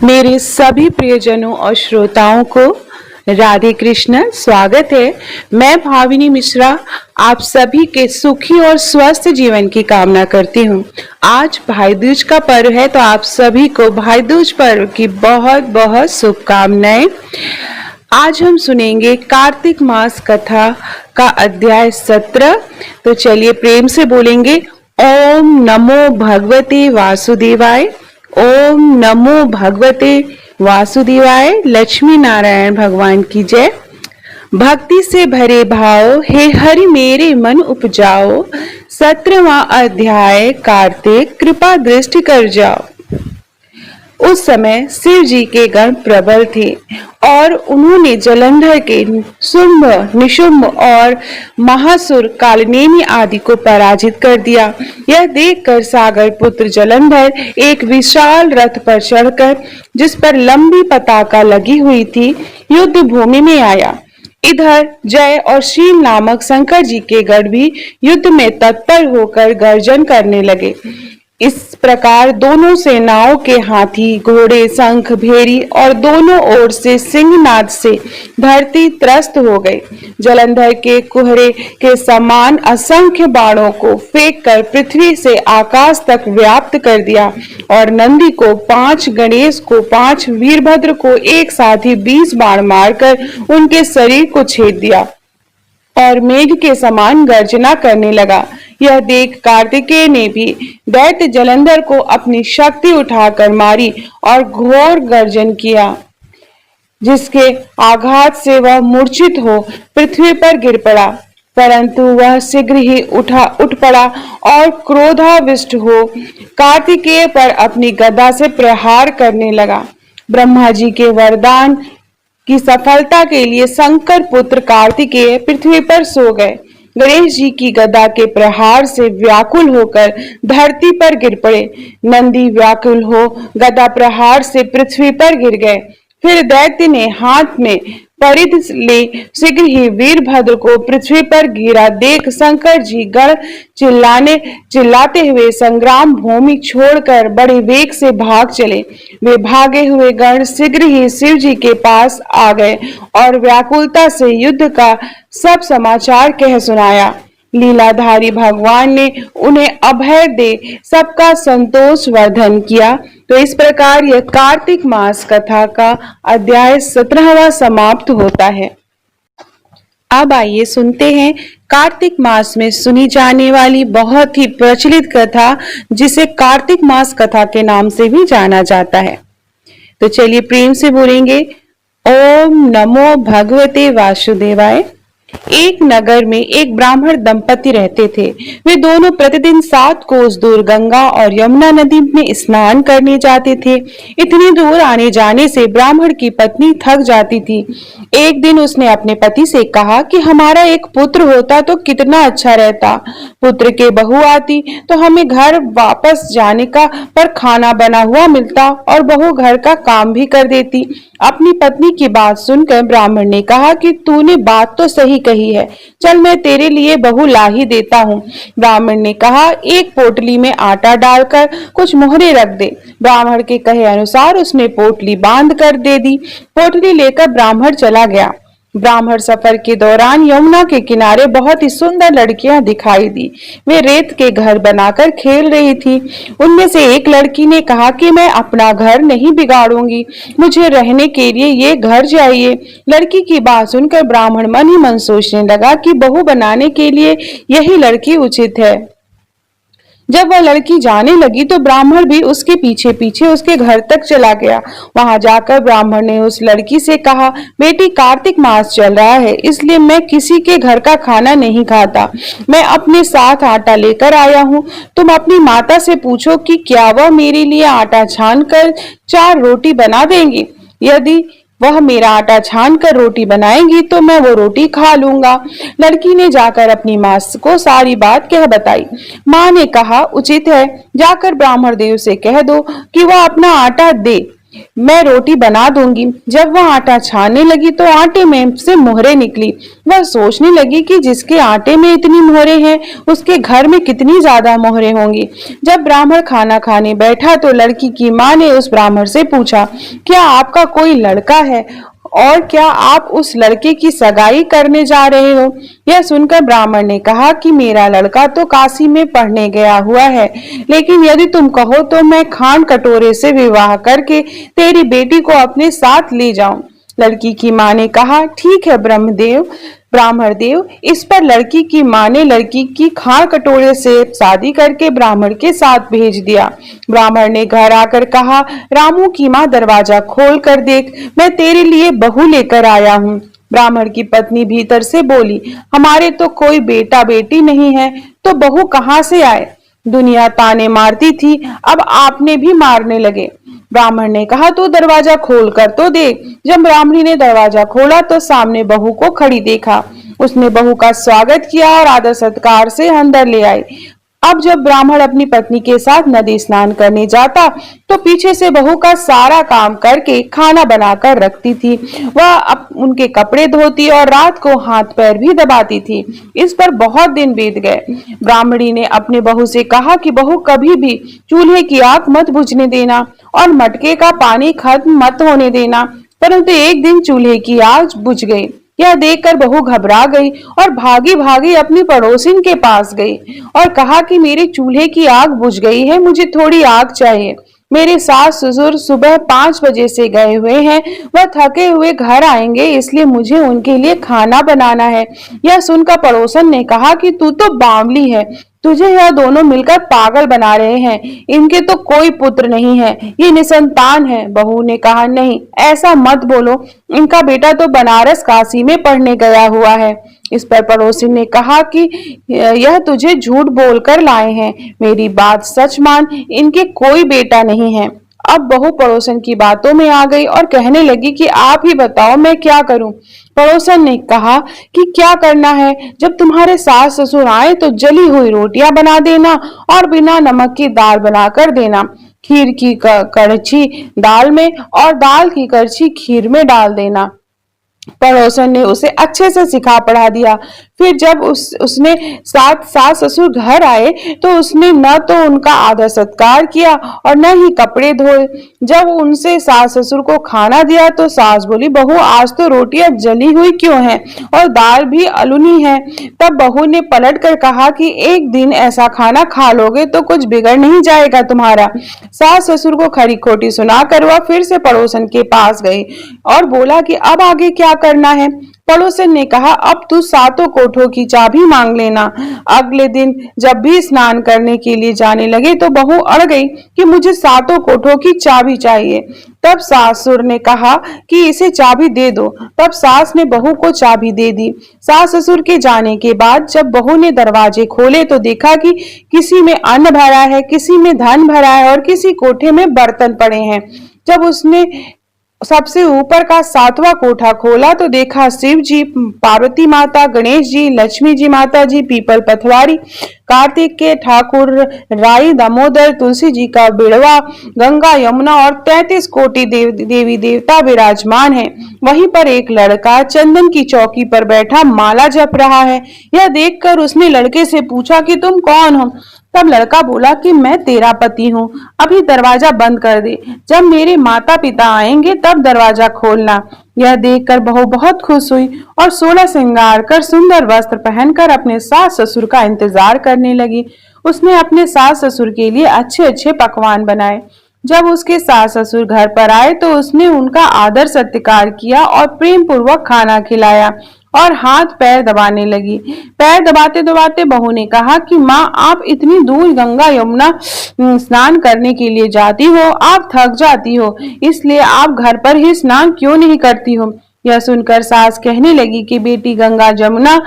मेरे सभी प्रियजनों और श्रोताओं को राधे कृष्ण। स्वागत है। मैं भाविनी मिश्रा आप सभी के सुखी और स्वस्थ जीवन की कामना करती हूँ। आज भाई दूज का पर्व है, तो आप सभी को भाई दूज पर्व की बहुत बहुत शुभकामनाएं। आज हम सुनेंगे कार्तिक मास कथा का अध्याय 17। तो चलिए प्रेम से बोलेंगे ओम नमो भगवते वासुदेवाय। ओम नमो भगवते वासुदेवाय। लक्ष्मी नारायण भगवान की जय। भक्ति से भरे भाव हे हरि मेरे मन उपजाओ। 17वां अध्याय कार्तिक कृपा दृष्टि कर जाओ। उस समय शिव जी के गण प्रबल थे और उन्होंने जलंधर के शुंभ, निशुंभ और महासुर कालनेमि आदि को पराजित कर दिया। यह देखकर सागर पुत्र जलंधर एक विशाल रथ पर चढ़कर, जिस पर लंबी पताका लगी हुई थी, युद्ध भूमि में आया। इधर जय और शील नामक शंकर जी के गढ़ भी युद्ध में तत्पर होकर गर्जन करने लगे। इस प्रकार दोनों सेनाओं के हाथी, घोड़े, शंख, भेरी और दोनों ओर से सिंहनाद से धरती त्रस्त हो गई। जलंधर के कुहरे के समान असंख्य बाणों को फेंककर पृथ्वी से आकाश तक व्याप्त कर दिया और नंदी को 5, गणेश को 5, वीरभद्र को एक साथ ही 20 बाण मारकर उनके शरीर को छेद दिया और मेघ के समान गर्जना करने लगा। यह देख कार्तिकेय ने भी दैत्य जलंधर को अपनी शक्ति उठाकर मारी और घोर गर्जन किया, जिसके आघात से वह मूर्छित हो पृथ्वी पर गिर पड़ा। परंतु वह शीघ्र ही उठ पड़ा और क्रोधाविष्ट हो कार्तिकेय पर अपनी गदा से प्रहार करने लगा। ब्रह्मा जी के वरदान की सफलता के लिए शंकर पुत्र कार्तिकेय पृथ्वी पर सो गए। गणेश जी की गदा के प्रहार से व्याकुल होकर धरती पर गिर पड़े। नंदी व्याकुल हो गदा प्रहार से पृथ्वी पर गिर गए। फिर दैत्य ने हाथ में परिध ले शीघ्र ही वीरभद्र को पृथ्वी पर गिरा देख शंकर जी गण चिल्लाते हुए संग्राम भूमि छोड़कर बड़े वेग से भाग चले। वे भागे हुए गण शीघ्र ही शिव जी के पास आ गए और व्याकुलता से युद्ध का सब समाचार कह सुनाया। लीलाधारी भगवान ने उन्हें अभय दे सबका संतोष वर्धन किया। तो इस प्रकार यह कार्तिक मास कथा का अध्याय 17वां समाप्त होता है। अब आइए सुनते हैं कार्तिक मास में सुनी जाने वाली बहुत ही प्रचलित कथा, जिसे कार्तिक मास कथा के नाम से भी जाना जाता है। तो चलिए प्रेम से बोलेंगे ओम नमो भगवते वासुदेवाय। एक नगर में एक ब्राह्मण दंपति रहते थे। वे दोनों प्रतिदिन 7 कोस दूर गंगा और यमुना नदी में स्नान करने जाते थे। इतनी दूर आने जाने से ब्राह्मण की पत्नी थक जाती थी। एक दिन उसने अपने पति से कहा कि हमारा एक पुत्र होता तो कितना अच्छा रहता। पुत्र के बहू आती तो हमें घर वापस जाने का पर खाना बना हुआ मिलता और बहू घर का काम भी कर देती। अपनी पत्नी की बात सुनकर ब्राह्मण ने कहा कि तूने बात तो सही कही है, चल मैं तेरे लिए बहू ला ही देता हूँ। ब्राह्मण ने कहा एक पोटली में आटा डालकर कुछ मोहरे रख दे। ब्राह्मण के कहे अनुसार उसने पोटली बांध कर दे दी। पोटली लेकर ब्राह्मण चला गया। ब्राह्मण सफर के दौरान यमुना के किनारे बहुत ही सुंदर लड़कियां दिखाई दी। वे रेत के घर बनाकर खेल रही थी। उनमें से एक लड़की ने कहा कि मैं अपना घर नहीं बिगाड़ूंगी, मुझे रहने के लिए ये घर चाहिए। लड़की की बात सुनकर ब्राह्मण मन ही मन सोचने लगा कि बहू बनाने के लिए यही लड़की उचित है। जब वह लड़की जाने लगी तो ब्राह्मण भी उसके पीछे पीछे उसके घर तक चला गया। वहां जाकर ब्राह्मण ने उस लड़की से कहा, बेटी कार्तिक मास चल रहा है, इसलिए मैं किसी के घर का खाना नहीं खाता। मैं अपने साथ आटा लेकर आया हूँ। तुम अपनी माता से पूछो कि क्या वह मेरे लिए आटा छान कर 4 रोटी बना देंगी। यदि वह मेरा आटा छान कर रोटी बनाएंगी तो मैं वो रोटी खा लूंगा। लड़की ने जाकर अपनी माँ को सारी बात कह बताई। माँ ने कहा उचित है, जाकर ब्राह्मण देव से कह दो कि वह अपना आटा दे। मैं रोटी बना दूंगी। जब वह आटा छानने लगी तो आटे में से मोहरें निकली। वह सोचने लगी कि जिसके आटे में इतनी मोहरें हैं उसके घर में कितनी ज्यादा मोहरें होंगी। जब ब्राह्मण खाना खाने बैठा तो लड़की की माँ ने उस ब्राह्मण से पूछा, क्या आपका कोई लड़का है और क्या आप उस लड़के की सगाई करने जा रहे हो? यह सुनकर ब्राह्मण ने कहा कि मेरा लड़का तो काशी में पढ़ने गया हुआ है, लेकिन यदि तुम कहो तो मैं खान कटोरे से विवाह करके तेरी बेटी को अपने साथ ले जाऊं। लड़की की माँ ने कहा, ठीक है ब्राह्मण देव। इस पर लड़की की माँ ने लड़की की खान कटोरे से शादी करके ब्राह्मण के साथ भेज दिया। ब्राह्मण ने घर आकर कहा, रामू की माँ दरवाजा खोल कर देख, मैं तेरे लिए बहू लेकर आया हूँ। ब्राह्मण की पत्नी भीतर से बोली, हमारे तो कोई बेटा बेटी नहीं है, तो बहू कहाँ से आए? दुनिया ताने मारती थी, अब आपने भी मारने लगे। ब्राह्मण ने कहा, तू दरवाजा खोल कर तो देख। जब ब्राह्मणी ने दरवाजा खोला तो सामने बहू को खड़ी देखा। उसने बहू का स्वागत किया और आदर सत्कार से अंदर ले आई। अब जब ब्राह्मण अपनी पत्नी के साथ नदी स्नान करने जाता तो पीछे से बहू का सारा काम करके खाना बनाकर रखती थी। वह उनके कपड़े धोती और रात को हाथ पैर भी दबाती थी। इस पर बहुत दिन बीत गए। ब्राह्मणी ने अपने बहू से कहा कि बहू कभी भी चूल्हे की आग मत बुझने देना और मटके का पानी खत्म मत होने देना। परंतु एक दिन चूल्हे की आग बुझ गई। यह देखकर बहू घबरा गई और भागी भागी अपनी पड़ोसिन के पास गई और कहा कि मेरे चूल्हे की आग बुझ गई है, मुझे थोड़ी आग चाहिए। मेरे सास ससुर सुबह 5 बजे से गए हुए हैं, वह थके हुए घर आएंगे, इसलिए मुझे उनके लिए खाना बनाना है। यह सुनकर पड़ोसन ने कहा कि तू तो बावली है, तुझे यह दोनों मिलकर पागल बना रहे हैं। इनके तो कोई पुत्र नहीं है, ये निसंतान है। बहू ने कहा, नहीं ऐसा मत बोलो, इनका बेटा तो बनारस काशी में पढ़ने गया हुआ है। इस पर पड़ोसी ने कहा कि यह तुझे झूठ बोलकर लाए हैं, मेरी बात सच मान, इनके कोई बेटा नहीं है। अब बहू पड़ोसन की बातों में आ गई और कहने लगी कि आप ही बताओ मैं क्या करूं। पड़ोसन ने कहा कि क्या करना है, जब तुम्हारे सास ससुर आए तो जली हुई रोटियां बना देना और बिना नमक की दाल बनाकर देना, खीर की कड़छी दाल में और दाल की कड़छी खीर में डाल देना। पड़ोसन ने उसे अच्छे से सिखा पढ़ा दिया। फिर जब उसने सास ससुर घर आए तो उसने न तो उनका आदर सत्कार किया और न ही कपड़े धोए। जब उनसे सास ससुर को खाना दिया तो सास बोली, बहू आज तो रोटियां जली हुई क्यों हैं और दाल भी अलुनी है। तब बहू ने पलट कर कहा कि एक दिन ऐसा खाना खा लोगे तो कुछ बिगड़ नहीं जाएगा तुम्हारा। सास ससुर को खरी खोटी सुनाकर वह फिर से पड़ोसन के पास गई और बोला कि अब आगे क्या करना है। पड़ोसन ने कहा, अब तू सातों कोठों की चाबी मांग लेना। अगले दिन जब भी स्नान करने के लिए जाने लगे तो बहू अड़ गई कि मुझे सातों कोठों की चाबी चाहिए। तब सासुर ने कहा कि इसे चाबी दे दो। तब सास ने बहू को चाबी दे दी। सास ससुर के जाने के बाद जब बहू ने दरवाजे खोले तो देखा कि किसी में अन्न भरा है, किसी में धन भरा है और किसी कोठे में बर्तन पड़े हैं। जब उसने सबसे ऊपर का 7वां कोठा खोला तो देखा शिव जी, पार्वती माता, गणेश जी, लक्ष्मी जी माता जी, पीपल पथवारी, कार्तिक के ठाकुर, राई, दामोदर, तुलसी जी का बिड़वा, गंगा, यमुना और 33 कोटि देवी देवता विराजमान हैं। वहीं पर एक लड़का चंदन की चौकी पर बैठा माला जप रहा है। यह देखकर उसने लड़के से पूछा कि तुम कौन हो। तब लड़का बोला कि मैं तेरा पति हूँ, अभी दरवाजा बंद कर दे, जब मेरे माता पिता आएंगे तब दरवाजा खोलना। यह देखकर बहू बहुत खुश हुई और 16 श्रृंगार कर सुंदर वस्त्र पहनकर अपने सास ससुर का इंतजार करने लगी। उसने अपने सास ससुर के लिए अच्छे अच्छे पकवान बनाए। जब उसके सास ससुर घर पर आए तो उसने उनका आदर सत्कार किया और प्रेम पूर्वक खाना खिलाया और हाथ पैर दबाने लगी। पैर दबाते दबाते बहू ने कहा कि माँ, आप इतनी दूर गंगा यमुना स्नान करने के लिए जाती हो, आप थक जाती हो, इसलिए आप घर पर ही स्नान क्यों नहीं करती हो। यह सुनकर सास कहने लगी कि बेटी गंगा जमुना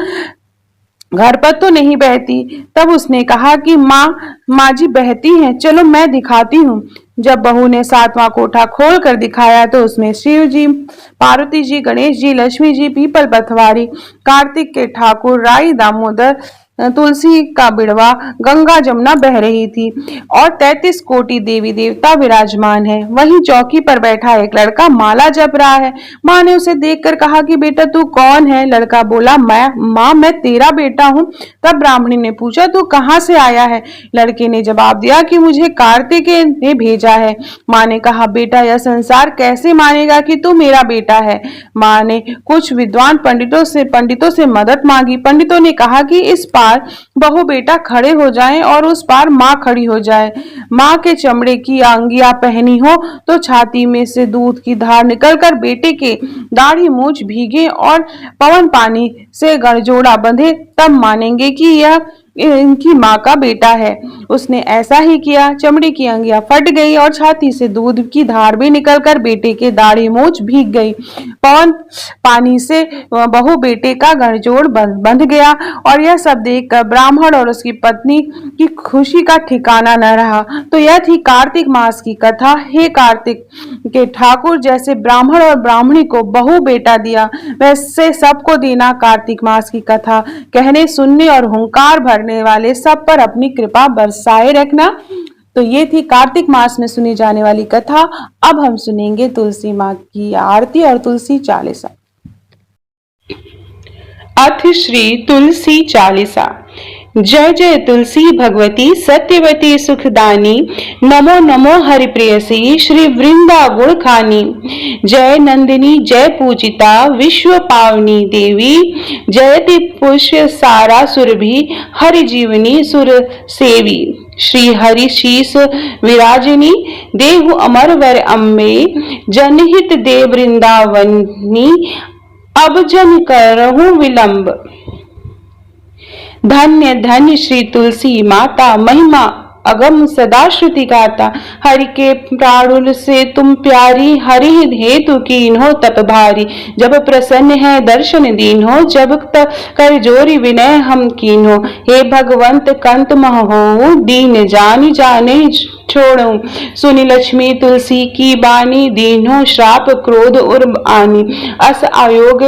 घर पर तो नहीं बहती। तब उसने कहा कि माँ जी बहती हैं, चलो मैं दिखाती हूँ। जब बहू ने 7वां कोठा खोल कर दिखाया तो उसमें शिव जी, पार्वती जी, गणेश जी, लक्ष्मी जी, पीपल पथवारी, कार्तिक के ठाकुर, राई, दामोदर, तुलसी का बिड़वा, गंगा जमुना बह रही थी और 33 कोटि देवी देवता विराजमान है। वहीं चौकी पर बैठा एक लड़का माला जप रहा है। माँ ने उसे देखकर कहा कि बेटा तू कौन है? लड़का बोला, मैं तेरा बेटा हूँ। तब ब्राह्मणी ने पूछा, तू कहाँ से आया है? लड़के ने जवाब दिया कि मुझे कार्तिकेय ने भेजा है। माँ ने कहा, बेटा यह संसार कैसे मानेगा कि तू मेरा बेटा है? माँ ने कुछ विद्वान पंडितों से मदद मांगी। पंडितों ने कहा कि इस पार बहू बेटा खड़े हो जाएं और उस पार माँ खड़ी हो जाए। माँ के चमड़े की अंगिया पहनी हो तो छाती में से दूध की धार निकलकर बेटे के दाढ़ी मूछ भीगे और पवन पानी से गठजोड़ा बंधे, तब मानेंगे कि यह इनकी माँ का बेटा है। उसने ऐसा ही किया। चमड़ी की अंगिया फट गई और छाती से दूध की धार भी निकलकर बेटे के दाढ़ी मूछ भीग गई। पवन पानी से बहू बेटे का गठजोड़ बंध गया और यह सब देखकर ब्राह्मण और उसकी पत्नी की खुशी का ठिकाना न रहा। तो यह थी कार्तिक मास की कथा। हे कार्तिक के ठाकुर, जैसे ब्राह्मण और ब्राह्मणी को बहू बेटा दिया, वैसे सबको देना कार्तिक मास की कथा। कहने, सुनने और हुंकार भरने वाले सब पर अपनी कृपा बरसाए रखना। तो ये थी कार्तिक मास में सुनी जाने वाली कथा। अब हम सुनेंगे तुलसी माँ की आरती और तुलसी चालीसा। अथ श्री तुलसी चालीसा। जय जय तुलसी भगवती सत्यवती सुखदानी, नमो नमो हरिप्रियसी श्री वृंदा गुण खानी। जय नंदिनी जय पूजिता विश्व पावनी देवी, जयति पुष्य सारा सुरभि हरि जीवनी सुर सेवी। श्री हरि शीस विराजिनी देहु अमर वर अम्बे, जनहित दे वृंदावनी अब जन करहु विलंब। धन्य धन्य श्री तुलसी माता, महिमा अगम सदा श्रुति गाता। हरि के प्राणुल से तुम प्यारी, हरि हेतु कीन्हो तप भारी। जब प्रसन्न है दर्शन दीन्हो, जब तक कर जोरी विनय हम कीन्हो। हे भगवंत कंत महो, दीन जानी जाने छोड़ो। सुनी लक्ष्मी तुलसी की बानी, दीन्हो श्राप क्रोध उर आनी। अस आयोग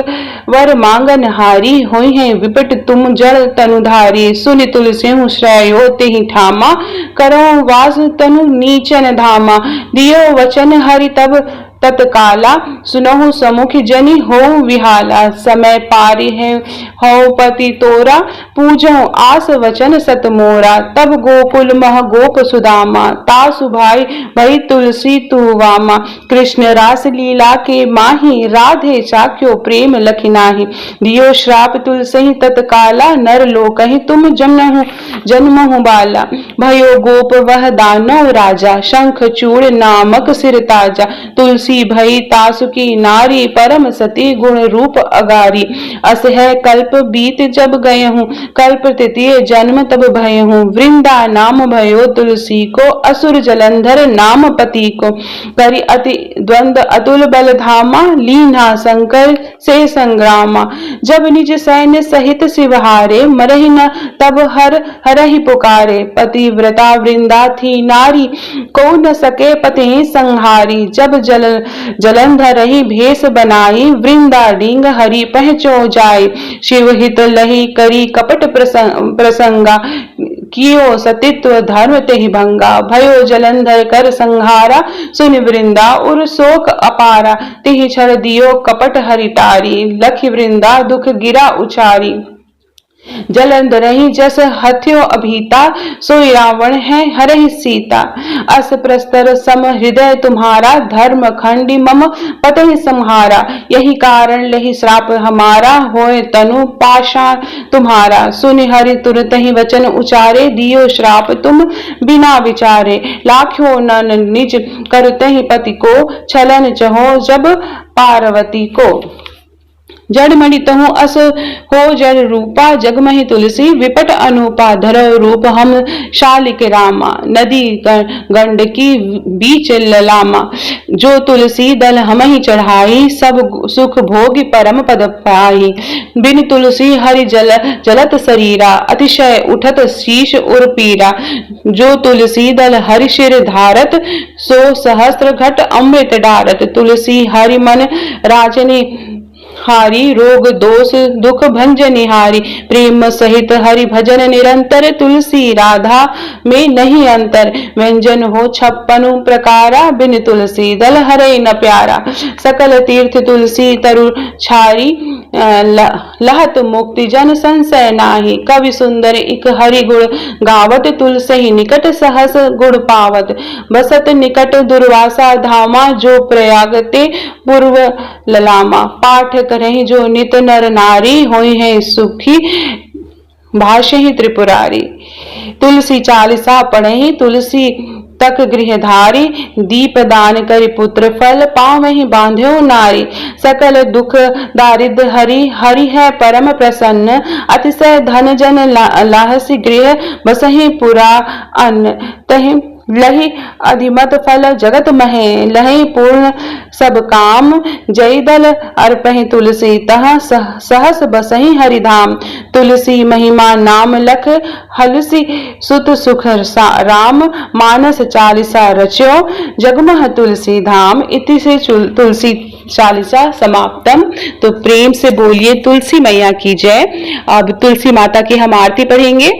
वर मांगन हारी, होई है विपट तुम जड़ तनुधारी। सुनि तुलसी श्रेयो तेहि ठामा, करो वास तनु नीचन धामा। दियो वचन हरि तब तत्काला, सुनहु समुख जनि हो विहाला। समय पारी है हो पति तोरा, पूजो आस वचन सत मोरा। तब गोकुल मह गोप सुदामा, तासु भाई भई तुलसी तु वामा। कृष्ण रास लीला के माही, राधे चाक्यो प्रेम लखिनाहि। दियो श्राप तुलसी तत्काला, नर लोकहि तुम जन्महु बाला। भयो गोप वह दानव राजा, शंख चूड़ नामक सिर ताजा। तुलसी भई तासु की नारी, परम सती गुण रूप अगारी। अस है कल्प बीत जब गए हूँ, कल्प तृतीय जन्म तब भय हूँ। वृंदा नाम भयो तुलसी को, असुर जलंधर नाम पति को। करि अति द्वंद अतुल बल धामा, लीना शंकर से संग्रामा। जब निज सैन्य सहित शिवहारे, मरहि न तब हरहि पुकारे। पतिव्रता वृंदा थी नारी, को न सके पति संहारी। जब जलंधर ही भेष बनाई, वृंदा डींग हरि पहचो जाय। शिव हित लही करी कपट प्रसंगा, कियो सतित्व धर्म तेहि भंगा। भयो जलंधर कर संहारा, सुनि वृंदा उर शोक अपारा। तेहि छड़ दियो कपट हरि टारी, लखि वृंदा दुख गिरा उचारी। जलंधर ही जस हथ्यो अभीता, सोई रावण है हरहि सीता। अस प्रस्तर सम हृदय तुम्हारा, धर्म खंडी मम पतहि संहारा। यही कारण लही श्राप हमारा, होए तनु पाषाण तुम्हारा। सुनि हरि तुरत ही वचन उचारे, दियो श्राप तुम बिना विचारे। लाख्यो नन निज करतहि पति को, छलन चहो जब पार्वती को। जड़मणि तहु अस हो जड़ रूपा, जगमहि तुलसी विपट अनुपा। धरो रूप हम शालिक रामा, नदी गंडकी बीच ललामा। जो तुलसी दल हमहि चढ़ाई, सब सुख भोग परम पद पाई। बिन तुलसी हरि जलत शरीरा, अतिशय उठत शीश उर पीरा। जो तुलसी दल हरि शिर धारत, सो सहस्त्र घट अमृत डारत। तुलसी हरि मन राजनी हारी, रोग दोष दुख भंजनिहारी, प्रेम सहित हरि भजन निरंतर, तुलसी राधा में नहीं अंतर। व्यंजन हो 56 प्रकारा, बिन तुलसी दल हरे न प्यारा। सकल तीर्थ तुलसी तरु छारी, लहत मुक्ति जन संशय नाही। कवि सुंदर इक हरि गुण गावत, तुलसी निकट सहस गुण पावत। बसत निकट दुर्वासा धामा, जो प्रयाग ते पूर्व ललामा। पाठ करहि जो नित नर नारी, होई है सुखी भाष्य ही त्रिपुरारी। तुलसी चालीसा पढ़हि तुलसी तक गृहधारी, दीप दान करि पुत्र फल, पावहि बांध्यो नारी। सकल दुख दारिद्र हरि, हरि है परम प्रसन्न, अतिशय धन जन लाहसी गृह, बसहि पुरा अन्न। तहि लहि अधिमत फल जगत महे, लहि पूर्ण सब काम, जय दल अर्पहि तुलसी, तहाँ सहस बसहि हरिधाम। तुलसी महिमा नाम लख, हलसी सुत सुख राम, मानस चालीसा रच्यो, जगमह तुलसी धाम। इति से तुलसी चालीसा समाप्तम। तो प्रेम से बोलिए तुलसी मैया की जय। अब तुलसी माता की हम आरती पढ़ेंगे।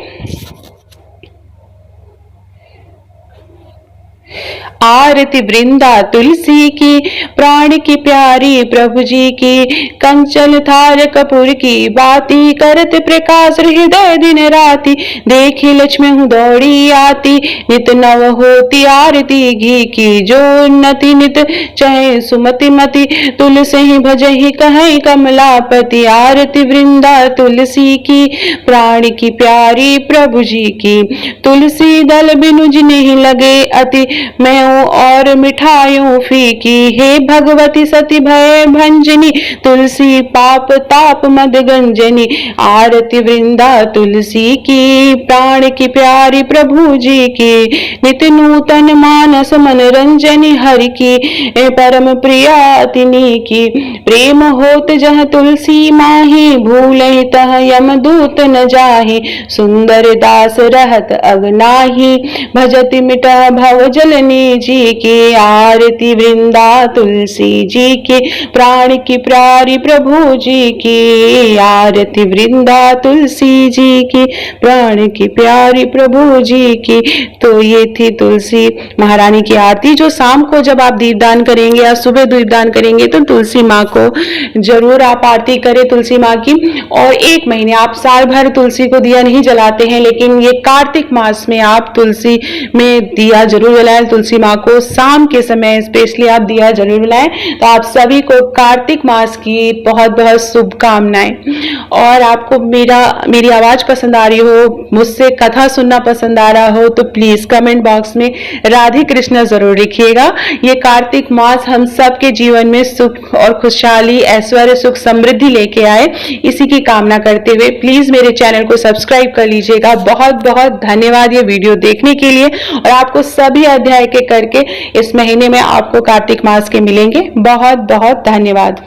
आरती वृंदा तुलसी की, प्राण की प्यारी प्रभु जी की, कंचन थार कपूर की बाती, करत प्रकाश हृदय दिन राती, देखी लक्ष्मी हूँ दौड़ी आती, नित नव होती आरती घी की, जो उन्नति नित चहे सुमति मति, तुलसी ही भजहि कहीं कमलापति। आरती वृंदा तुलसी की, प्राण की प्यारी प्रभु जी की, तुलसी दल बिनु जिन्हि लगे अति, मैं और मिठाइयों फीकी, हे भगवती सती भय भंजनी, तुलसी पाप ताप मद गंजनी। आरती वृंदा तुलसी की, प्राण की प्यारी प्रभु जी की, नित नूतन मानस मनरंजनी, हरि की परम प्रिया तिनी की। प्रेम होत जह तुलसी माही, भूलहि तह यमदूत न जाहि, सुंदर दास रहत अगनाही, भजति मिटह भव जलनी जी की। आरती वृंदा तुलसी जी की, प्राण की प्यारी प्रभु जी की, आरती वृंदा तुलसी जी की, प्राण की प्यारी प्रभु जी की। तो ये थी तुलसी महारानी की आरती, जो शाम को जब आप दीपदान करेंगे या सुबह दीपदान करेंगे तो तुलसी माँ को जरूर आप आरती करें तुलसी माँ की। और 1 महीने, आप साल भर तुलसी को दिया नहीं जलाते हैं, लेकिन ये कार्तिक मास में आप तुलसी में दिया जरूर जलाएं। तुलसी माँ को शाम के समय स्पेशली आप दिया जरूर जलाएं। तो आप सभी को कार्तिक मास की बहुत बहुत शुभकामनाएं। और आपको मेरी आवाज पसंद आ रही हो, मुझसे कथा सुनना पसंद आ रहा हो, तो प्लीज कमेंट बॉक्स में राधे कृष्णा जरूर लिखिएगा। ये कार्तिक मास हम सब के जीवन में सुख और खुशहाली, ऐश्वर्य, सुख, समृद्धि लेके आए, इसी की कामना करते हुए प्लीज मेरे चैनल को सब्सक्राइब कर लीजिएगा। बहुत बहुत धन्यवाद ये वीडियो देखने के लिए। और आपको सभी अध्याय के करके इस महीने में आपको कार्तिक मास के मिलेंगे। बहुत बहुत धन्यवाद।